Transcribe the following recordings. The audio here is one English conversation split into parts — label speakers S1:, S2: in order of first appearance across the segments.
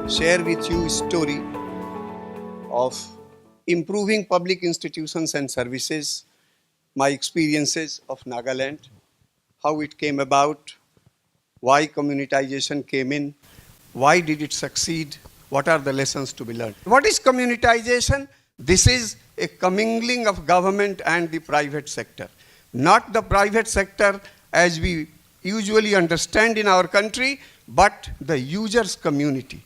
S1: share with you a story of improving public institutions and services, my experiences of Nagaland, how it came about, why communitization came in, why did it succeed, what are the lessons to be learned. What is communitization? This is a commingling of government and the private sector. Not the private sector as we usually understand in our country, but the users' community.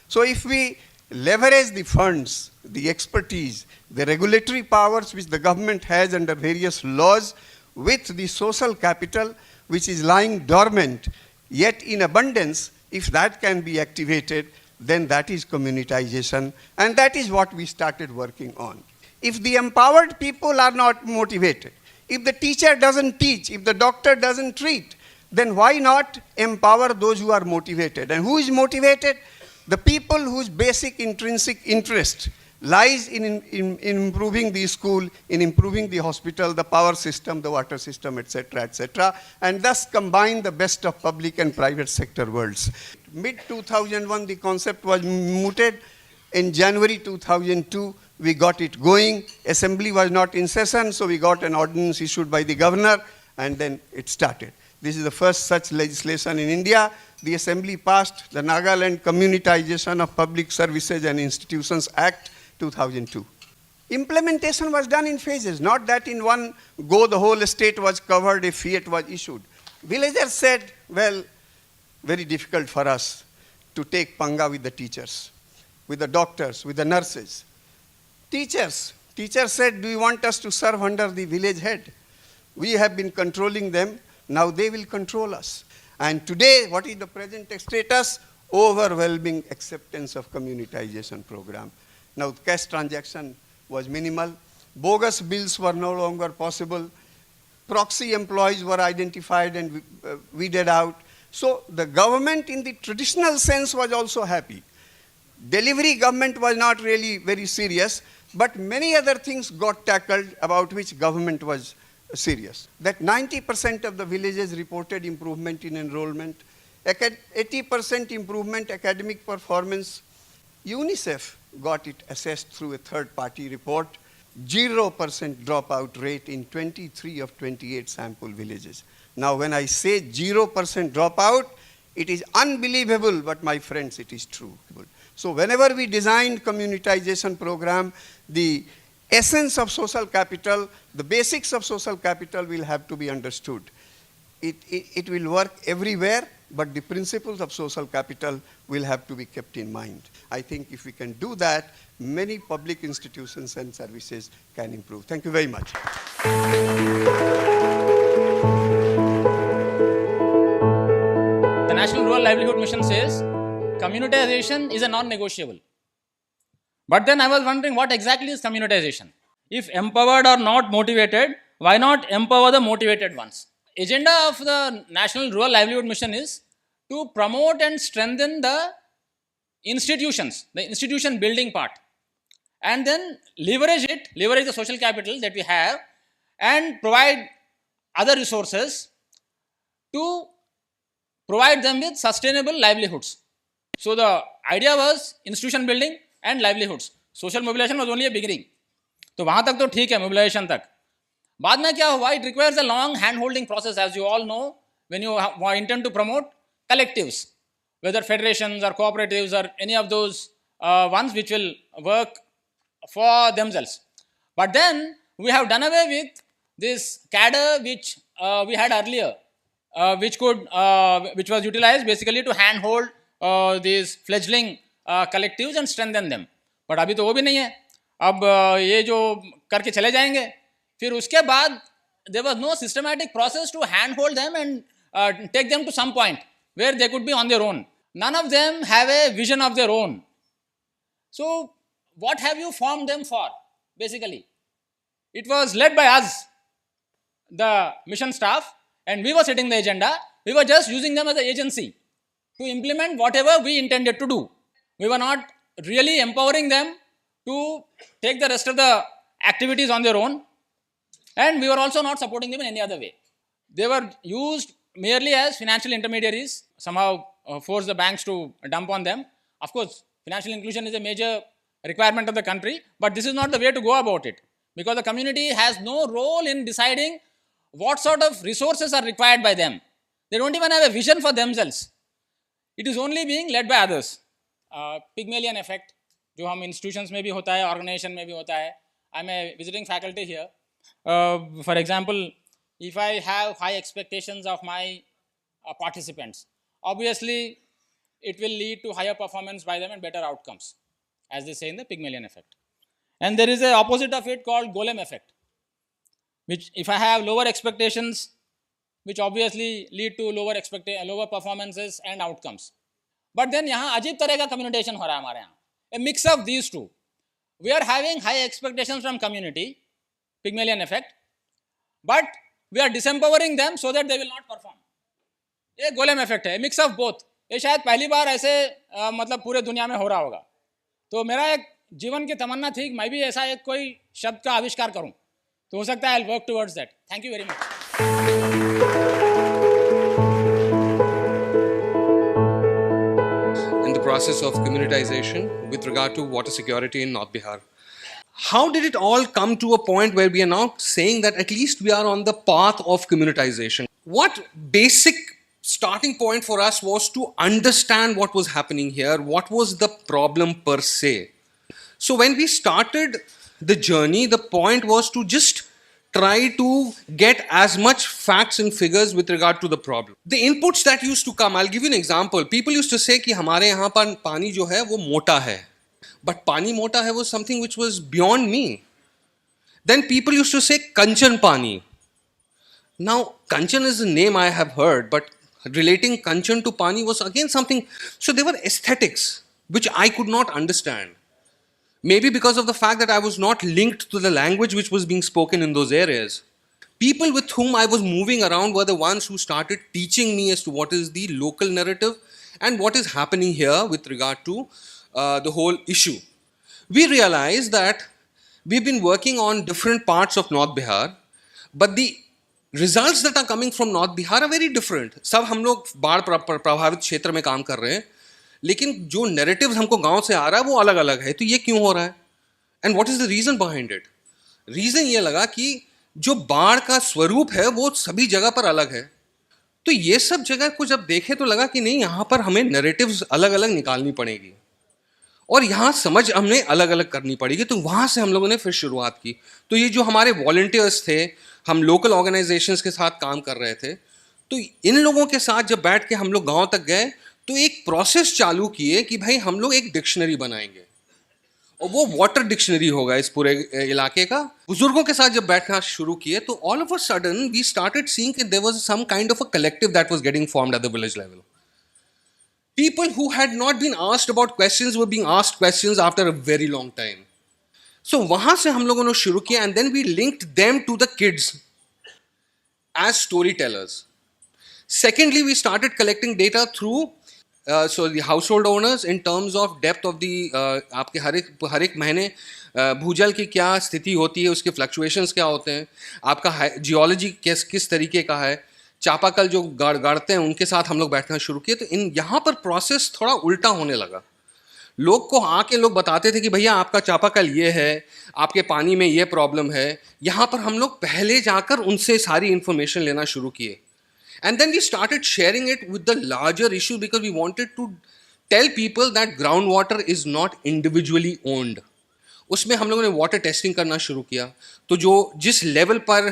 S1: So if we leverage the funds, the expertise, the regulatory powers which the government has under various laws with the social capital which is lying dormant, yet in abundance, if that can be activated, then that is communitization, and that is what we started working on. If the empowered people are not motivated, if the teacher doesn't teach, if the doctor doesn't treat, then why not empower those who are motivated? And who is motivated? The people whose basic intrinsic interest lies in improving the school, in improving the hospital, the power system, the water system, etc., and thus combine the best of public and private sector worlds. Mid-2001, the concept was mooted. In January 2002, we got it going. Assembly was not in session, so we got an ordinance issued by the governor, and then it started. This is the first such legislation in India. The Assembly passed the Nagaland Communitization of Public Services and Institutions Act 2002. Implementation was done in phases, not that in one go the whole state was covered, a fiat was issued. Villagers said, well, very difficult for us to take panga with the teachers, with the doctors, with the nurses. Teachers said, do you want us to serve under the village head? We have been controlling them, now they will control us. And today, what is the present status? Overwhelming acceptance of communitization program. Now, cash transaction was minimal. Bogus bills were no longer possible. Proxy employees were identified and weeded out. So the government in the traditional sense was also happy. Delivery government was not really very serious, but many other things got tackled about which government was serious. That 90% of the villages reported improvement in enrollment, 80% improvement academic performance. UNICEF got it assessed through a third-party report, 0% dropout rate in 23 of 28 sample villages. Now, when I say 0% dropout, it is unbelievable, but my friends, it is true. So whenever we designed communitization program, the essence of social capital, the basics of social capital will have to be understood. It will work everywhere, but the principles of social capital will have to be kept in mind. I think if we can do that, many public institutions and services can improve. Thank you very much.
S2: The National Rural Livelihood Mission says communitization is a non-negotiable. But then I was wondering, what exactly is communitization? If empowered or not motivated, why not empower the motivated ones? Agenda of the National Rural Livelihood Mission is to promote and strengthen the institutions, the institution building part, and then leverage the social capital that we have, and provide other resources to provide them with sustainable livelihoods. So the idea was institution building and livelihoods. Social mobilization was only a beginning. तो वहाँ तक तो ठीक है, mobilization तक. बाद में क्या हुआ? It requires a long hand-holding process, as you all know, when you intend to promote collectives, whether federations or cooperatives or any of those ones which will work for themselves. But then we have done away with this cadre which we had earlier, which was utilized basically to handhold these fledgling collectives and strengthen them. But अभी तो वो भी नहीं है. अब ये जो करके चले जाएंगे, फिर उसके बाद there was no systematic process to handhold them and take them to some point where they could be on their own. None of them have a vision of their own. So what have you formed them for, basically? It was led by us, the mission staff, and we were setting the agenda. We were just using them as an agency to implement whatever we intended to do. We were not really empowering them to take the rest of the activities on their own, and we were also not supporting them in any other way. They were used merely as financial intermediaries, somehow force the banks to dump on them. Of course, financial inclusion is a major requirement of the country, but this is not the way to go about it, because the community has no role in deciding what sort of resources are required by them. They don't even have a vision for themselves. It is only being led by others. Pygmalion effect, जो हम institutions में भी होता है, organization में भी होता है. I'm a visiting faculty here. For example, if I have high expectations of my participants, obviously it will lead to higher performance by them and better outcomes, as they say in the Pygmalion effect. And there is an opposite of it called Golem effect, which if I have lower expectations, which obviously lead to lower performances and outcomes. But then यहाँ अजीब तरह का communication हो रहा है हमारे यहाँ, a mix of these two. We are having high expectations from community, Pygmalion effect, but we are disempowering them so that they will not perform. ये गोलेम इफेक्ट है, मिक्स ऑफ बोथ. ये शायद पहली बार ऐसे मतलब पूरे दुनिया में हो रहा होगा. तो मेरा एक जीवन की तमन्ना थी कि मैं भी ऐसा एक कोई शब्द का आविष्कार करूं, तो हो सकता है I will work towards that. Thank you very much.
S3: In the process of communitization with regard to water security in North Bihar, how did it all come to a point where we are now saying that at least we are on the path of communitization? What basic starting point for us was to understand what was happening here, what was the problem per se. So when we started the journey, the point was to just try to get as much facts and figures with regard to the problem. The inputs that used to come, I'll give you an example. People used to say कि हमारे यहाँ पर पानी जो है वो मोटा है. But पानी मोटा है was something which was beyond me. Then people used to say Kanchan Pani. Now Kanchan is a name I have heard, but relating Kanchan to Pani was again something. So there were aesthetics which I could not understand. Maybe because of the fact that I was not linked to the language which was being spoken in those areas. People with whom I was moving around were the ones who started teaching me as to what is the local narrative and what is happening here with regard to the whole issue. We realized that we've been working on different parts of North Bihar, but the results that are coming from North Bihar are very different. सब हम लोग बाढ़ प्रभावित क्षेत्र में काम कर रहे हैं, लेकिन जो नैरेटिव्स हमको गांव से आ रहा है वो अलग अलग है. तो ये क्यों हो रहा है? And what is the reason behind it? Reason ये लगा कि जो बाढ़ का स्वरूप है वो सभी जगह पर अलग है. तो ये सब जगह को जब देखे तो लगा कि नहीं, यहाँ पर हमें नैरेटिव्स अलग अलग निकालनी पड़ेगी और यहाँ समझ हमने अलग अलग करनी पड़ेगी. तो वहाँ से हम लोगों ने फिर शुरुआत की. तो ये जो हमारे वॉलंटियर्स थे, हम लोकल ऑर्गेनाइजेशंस के साथ काम कर रहे थे, तो इन लोगों के साथ जब बैठ के हम लोग गांव तक गए तो एक प्रोसेस चालू किए कि भाई हम लोग एक डिक्शनरी बनाएंगे और वो वाटर डिक्शनरी होगा इस पूरे इलाके का. बुजुर्गों के साथ जब बैठना शुरू किए तो all of a sudden we started seeing कि there was some kind of a collective that was getting formed at the village level. People who had not been asked about questions were being asked questions after a very long time. So वहाँ से हम लोगों ने शुरू किया and then we linked them to the kids as storytellers. Secondly, we started collecting data through so the household owners in terms of depth of the आपके हर एक महीने भूजल की क्या स्थिति होती है, उसके फ्लक्चुएशंस क्या होते हैं, आपका जियोलॉजी किस तरीके का है, चापाकल जो गाड़ते हैं उनके साथ हम लोग बैठना शुरू किए. तो इन यहाँ पर प्रोसेस थोड़ा उल्टा होने लगा. लोग को आके लोग बताते थे कि भैया आपका चापाकल ये है, आपके पानी में ये प्रॉब्लम है. यहाँ पर हम लोग पहले जाकर उनसे सारी इंफॉर्मेशन लेना शुरू किए. And then we started sharing it with the larger issue because we wanted to tell people that groundwater is not individually owned. उसमें हम लोगों ने वाटर टेस्टिंग करना शुरू किया. तो जो जिस लेवल पर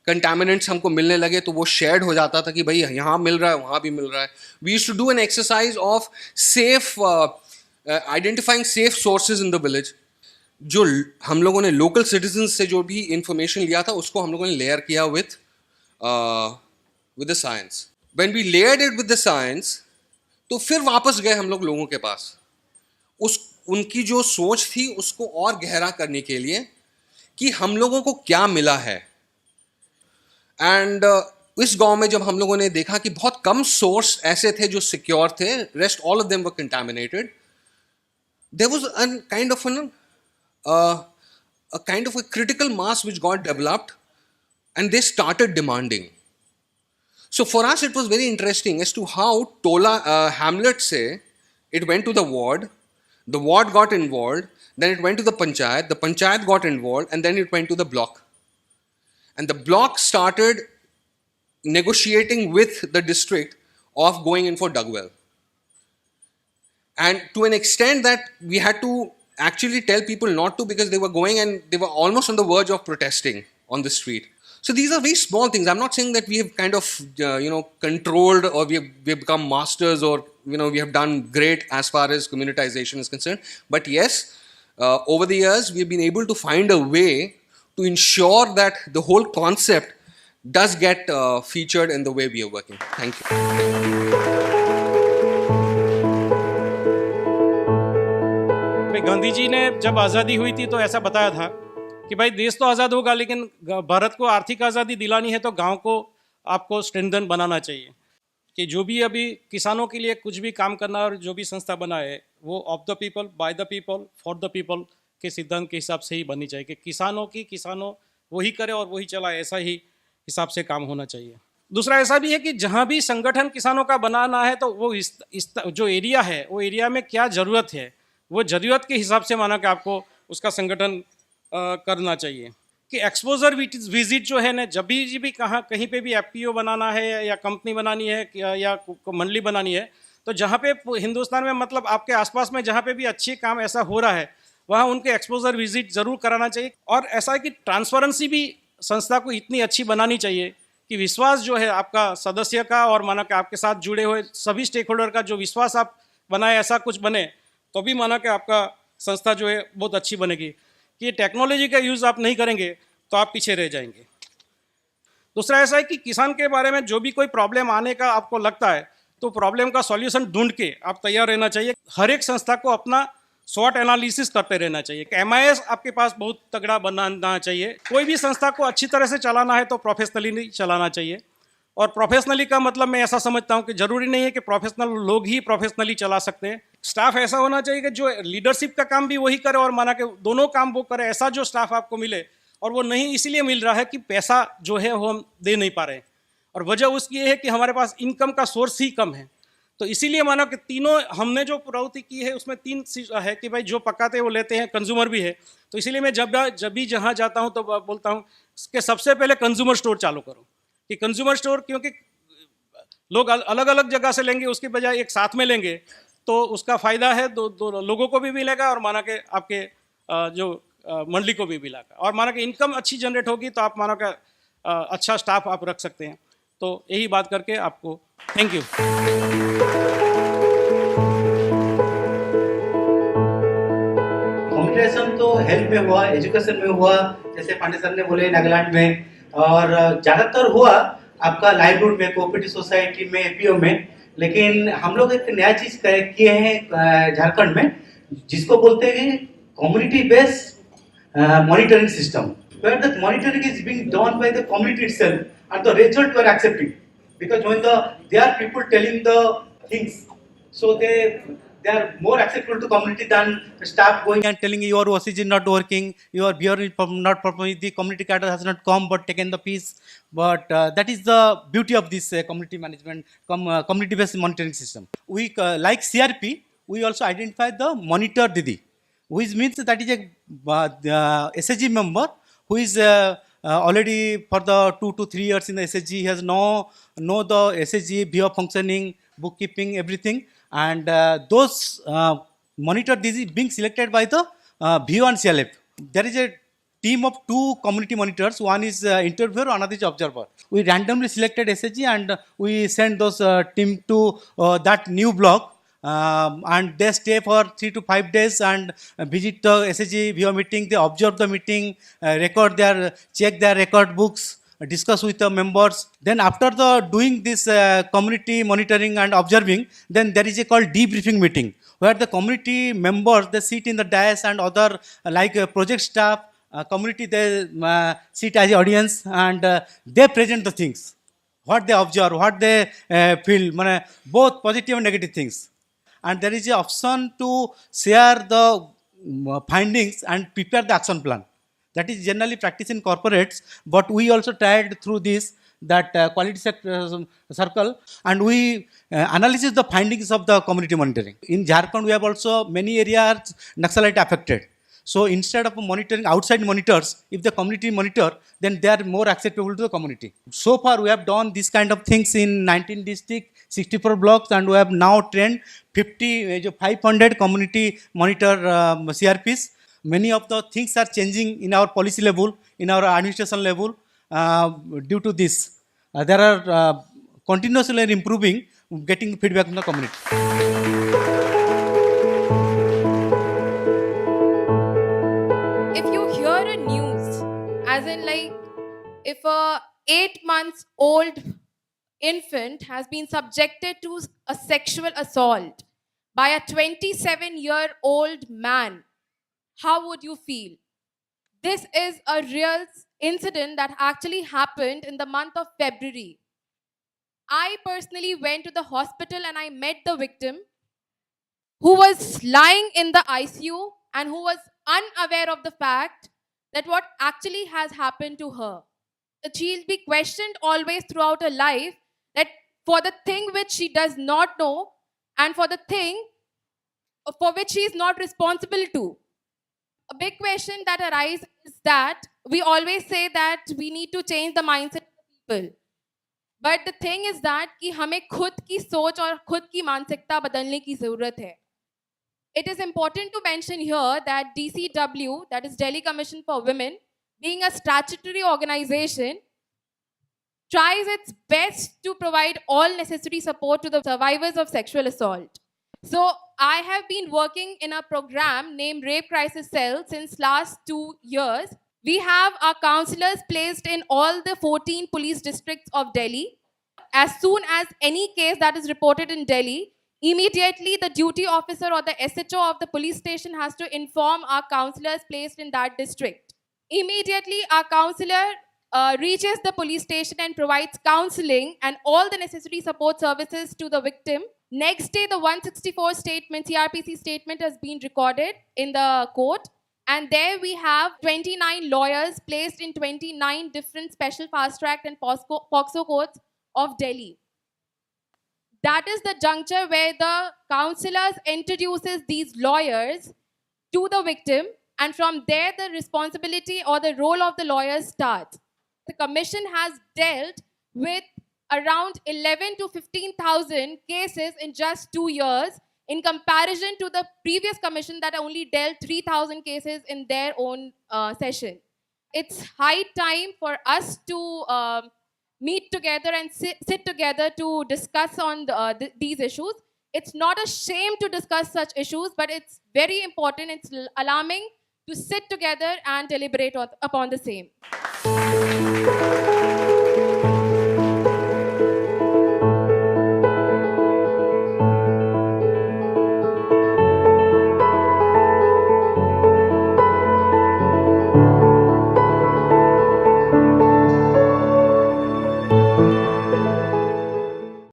S3: कंटामिनेंट्स हमको मिलने लगे तो वो शेयर्ड हो जाता था कि भाई यहाँ मिल रहा है, वहाँ भी मिल रहा है. We used to do an exercise of safe identifying safe sources in the village. जो हम लोगों ने लोकल सिटीजन से जो भी इंफॉर्मेशन लिया था उसको हम लोगों ने लेयर किया with the science. When we layered it with the science, तो फिर वापस गए हम लोग लोगों के पास उनकी जो सोच थी उसको और गहरा करने के लिए कि हम लोगों को क्या मिला है. एंड इस गांव में जब हम लोगों ने देखा कि बहुत कम सोर्स ऐसे थे जो सिक्योर थे, rest all of them were contaminated, there was a kind of a critical mass which got developed and they started demanding. So for us it was very interesting as to how hamlets से it went to the ward got involved, then it went to the panchayat got involved, and then it went to the block. And the block started negotiating with the district of going in for dugwell. And to an extent that we had to actually tell people not to, because they were going and they were almost on the verge of protesting on the street. So these are very small things. I'm not saying that we have kind of controlled, or we have become masters, or we have done great as far as communitization is concerned. But yes, over the years we have been able to find a way to ensure that the whole concept does get featured in the way we are working. Thank you.
S4: Gandhi ji ने जब आज़ादी हुई थी तो ऐसा बताया था कि भाई देश तो आज़ाद होगा, लेकिन भारत को आर्थिक आज़ादी दिलानी है तो गांव को आपको स्ट्रेंथन बनाना चाहिए। कि जो भी अभी किसानों के लिए कुछ भी काम करना और जो भी संस्था बना है वो of the people, by the people, for the people के सिद्धांत के हिसाब से ही बननी चाहिए। कि किसानों वही करे और वही चलाए, ऐसा ही हिसाब से काम होना चाहिए। दूसरा ऐसा भी है कि जहाँ भी संगठन किसानों का बनाना है तो वो इस जो एरिया है वो एरिया में क्या ज़रूरत है, वो ज़रूरत के हिसाब से माना कि आपको उसका संगठन करना चाहिए। कि एक्सपोजर विजिट जो है ना, जब भी कहीं पे भी एफपीओ बनाना है या कंपनी बनानी है या मंडली बनानी है, तो जहाँ पे हिंदुस्तान में मतलब आपके आसपास में जहाँ पे भी अच्छे काम ऐसा हो रहा है वहाँ उनके एक्सपोजर विजिट ज़रूर कराना चाहिए। और ऐसा है कि ट्रांसपेरेंसी भी संस्था को इतनी अच्छी बनानी चाहिए कि विश्वास जो है आपका सदस्य का और माना कि आपके साथ जुड़े हुए सभी स्टेक होल्डर का जो विश्वास आप बनाए, ऐसा कुछ बने तो भी माना कि आपका संस्था जो है बहुत अच्छी बनेगी। कि टेक्नोलॉजी का यूज़ आप नहीं करेंगे तो आप पीछे रह जाएंगे। दूसरा ऐसा है कि किसान के बारे में जो भी कोई प्रॉब्लम आने का आपको लगता है तो प्रॉब्लम का सॉल्यूशन ढूंढ के आप तैयार रहना चाहिए। हर एक संस्था को अपना शॉर्ट एनालिसिस करते रहना चाहिए। एमआईएस आपके पास बहुत तगड़ा बनाना चाहिए। कोई भी संस्था को अच्छी तरह से चलाना है तो प्रोफेशनली चलाना चाहिए। और प्रोफेशनली का मतलब मैं ऐसा समझता हूँ कि ज़रूरी नहीं है कि प्रोफेशनल लोग ही प्रोफेशनली चला सकते हैं। स्टाफ ऐसा होना चाहिए कि जो लीडरशिप का काम भी वही करे और माना कि दोनों काम वो करे, ऐसा जो स्टाफ आपको मिले। और वो नहीं इसलिए मिल रहा है कि पैसा जो है वो हम दे नहीं पा रहे हैं, और वजह उसकी ये है कि हमारे पास इनकम का सोर्स ही कम है। तो इसीलिए मानो कि तीनों हमने जो प्रवृत्ति की है उसमें तीन है कि भाई जो पकाते हैं वो लेते हैं, कंज्यूमर भी है। तो इसीलिए मैं जब भी जहाँ जाता हूँ तो बोलता हूँ कि सबसे पहले कंज्यूमर स्टोर चालू करो। कि कंज्यूमर स्टोर, क्योंकि लोग अलग अलग जगह से लेंगे उसके बजाय एक साथ में लेंगे तो उसका फ़ायदा है दो लोगों को भी मिलेगा और माना कि आपके जो मंडली को भी मिलेगा। और माना कि इनकम अच्छी जनरेट होगी तो आप माना कि अच्छा स्टाफ आप रख सकते हैं। तो यही बात करके आपको थैंक यू।
S5: कम्युनिकेशन तो हेल्थ में हुआ, एजुकेशन में हुआ, जैसे पांडे सर ने बोले नागालैंड में, और ज़्यादातर हुआ आपका लाइवलीहुड में, कोऑपरेटिव सोसाइटी में, एपीओ में। लेकिन हम लोग एक नया चीज़ किए हैं झारखंड में, जिसको बोलते हैं community based monitoring system, where the monitoring is being done by the community itself and the result we are accepting, because when there are people telling the things, so they are more acceptable to community than the staff going and telling your OCG is not working, your beer is not properly, the community cadre has not come but taken the piece. But that is the beauty of this community management, community based monitoring system. We like CRP, we also identify the monitor Didi, which means that is a SHG member who is already for the 2 to 3 years in the SHG. He has know the SHG view of functioning, bookkeeping, everything, and those monitor these being selected by the VO and CLF. There is a team of 2 community monitors. One is interviewer, another is observer. We randomly selected SHG and we send those team to that new block. And they stay for 3 to 5 days and visit the SHG VO meeting. They observe the meeting, check their record books, discuss with the members. Then after doing this community monitoring and observing, then there is a called debriefing meeting, where the community members, they sit in the dais and other like project staff, community, they sit as audience and they present the things, what they observe, what they feel, both positive and negative things. And there is an option to share the findings and prepare the action plan. That is generally practiced in corporates, but we also tried through this that circle, and we analysis the findings of the community monitoring. In Jharkhand, we have also many areas Naxalite affected. So instead of monitoring outside monitors, if the community monitor, then they are more acceptable to the community. So far, we have done this kind of things in 19 districts, 64 blocks, and we have now trained 500 community monitor CRPs. Many of the things are changing in our policy level, in our administration level, due to this. There are continuously improving, getting feedback from the community.
S6: If you hear a news, as in like if a 8 months old infant has been subjected to a sexual assault by a 27-year-old man, how would you feel? This is a real incident that actually happened in the month of February. I personally went to the hospital and I met the victim who was lying in the ICU and who was unaware of the fact that what actually has happened to her. She'll be questioned always throughout her life that for the thing which she does not know and for the thing for which she is not responsible to. A big question that arises is that we always say that we need to change the mindset of the people. But the thing is that कि हमें खुद की सोच और खुद की मानसिकता बदलने की ज़रूरत है. It is important to mention here that DCW, that is Delhi Commission for Women, being a statutory organization, tries its best to provide all necessary support to the survivors of sexual assault. So I have been working in a program named Rape Crisis Cell since last 2 years. We have our counselors placed in all the 14 police districts of Delhi. As soon as any case that is reported in Delhi, immediately the duty officer or the SHO of the police station has to inform our counselors placed in that district. Immediately, our counselor reaches the police station and provides counseling and all the necessary support services to the victim. Next day, the 164 statement, CRPC statement has been recorded in the court. And there we have 29 lawyers placed in 29 different special fast track and POXO courts of Delhi. That is the juncture where the counselors introduces these lawyers to the victim, and from there the responsibility or the role of the lawyers starts. The commission has dealt with around 11 to 15,000 cases in just 2 years in comparison to the previous commission that only dealt 3,000 cases in their own session. It's high time for us to meet together and sit together to discuss on these issues. It's not a shame to discuss such issues, but it's very important, it's alarming to sit together and deliberate upon the same.